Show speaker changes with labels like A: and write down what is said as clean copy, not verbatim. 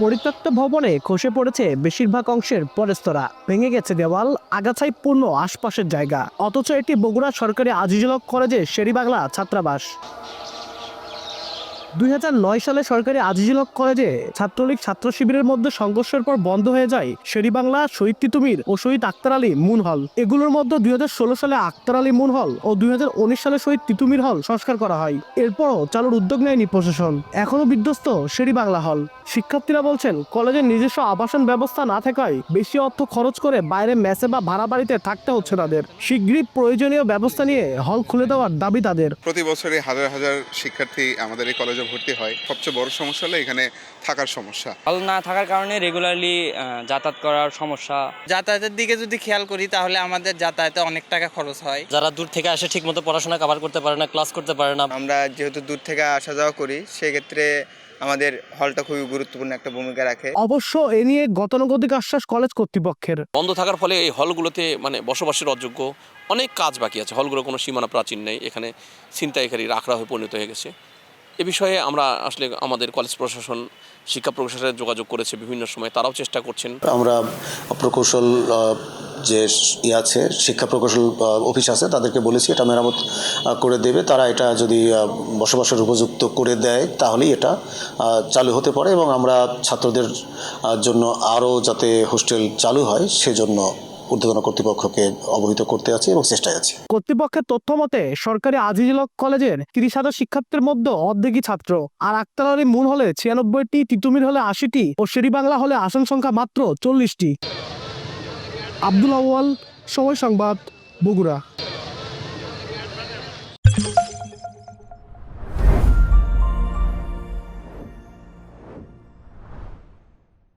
A: পরিত্যক্ত ভবনে খসে পড়েছে বেশিরভাগ অংশের পলেস্তরা, ভেঙে গেছে দেওয়াল, আগাছায় পূর্ণ আশপাশের জায়গা। অথচ এটি বগুড়া সরকারি আজিজুল হক কলেজের শেরেবাংলা ছাত্রাবাস। 2009 সালে সরকারি আজিজুল হক কলেজে ছাত্রলীগ ছাত্র শিবিরের মধ্যে সংঘর্ষের পর বন্ধ হয়ে যায় শেরেবাংলা, শহীদ তিতুমির ও শহীদ আক্তার আলী মুন হল। এগুলোর মধ্যে 2016 সালে আক্তার আলী মুন হল ও 2019 সালে শহীদ তিতুমির হল সংস্কার করা হয়। এরপরও চালুর উদ্যোগ নেয়নি প্রশাসন। এখনো বিধ্বস্ত শেরেবাংলা হল। শিক্ষার্থীরা বলছেন, কলেজের নিজস্ব আবাসন ব্যবস্থা না থাকায় বেশি অর্থ খরচ করে বাইরে মেসে বা ভাড়া বাড়িতে থাকতে হচ্ছে তাদের। শীঘ্রই প্রয়োজনীয় ব্যবস্থা নিয়ে হল খুলে দেওয়ার দাবি তাদের।
B: প্রতি বছরই হাজার হাজার শিক্ষার্থী আমাদের এই কলেজে ভর্তি হয়। সবচেয়ে বড় সমস্যা হলো এখানে থাকার সমস্যা।
C: হল না থাকার কারণে রেগুলারলি যাতায়াত করার সমস্যা।
D: যাতায়াতের দিকে যদি খেয়াল করি তাহলে আমাদের যাতায়াতে অনেক টাকা খরচ হয়।
E: যারা দূর থেকে আসে ঠিকমতো পড়াশোনা কভার করতে পারে না, ক্লাস করতে পারে না।
F: আমরা যেহেতু দূর থেকে আসা যাওয়া করি, সেক্ষেত্রে আমাদের হলটা খুবই গুরুত্বপূর্ণ একটা ভূমিকা রাখে।
A: অবশ্য এ নিয়ে গতানুগতিক আশ্বাস কলেজ কর্তৃপক্ষের।
G: বন্ধ থাকার ফলে এই হলগুলোতে বসবাসের অযোগ্য অনেক কাজ বাকি আছে। হলগুলোর কোনো সীমানা প্রাচীর নেই, এখানে ছিনতাইকারী আখড়া হয়ে পরিণত হয়ে গেছে। এ বিষয়ে আমরা আসলে আমাদের কলেজ প্রশাসন, শিক্ষা প্রশাসনের সাথে যোগাযোগ করেছে বিভিন্ন সময়, তারাও চেষ্টা করছেন।
H: আমরা প্রকৌশল যে আছে শিক্ষা প্রকৌশল অফিস আছে, তাদেরকে বলেছি এটা মেরামত করে দেবে। তারা এটা যদি বসবাসের উপযুক্ত করে দেয় তাহলেই এটা চালু হতে পারে, এবং আমরা ছাত্রদের জন্য আরও যাতে হোস্টেল চালু হয় সেজন্য ঊর্ধ্বতন কর্তৃপক্ষকে অবহিত করতে আছি এবং চেষ্টায় আছি।
A: কর্তৃপক্ষের তথ্য মতে সরকারি আজিজুল হক কলেজের 30,000 শিক্ষার্থীর মধ্যে অর্ধেকই ছাত্র। আর আক্তার আলী মুন হলে 96টি, তিতুমির হলে 80টি ও শেরেবাংলা হলে আসন সংখ্যা মাত্র 40টি। আব্দুল আউয়াল, সময় সংবাদ, বগুড়া।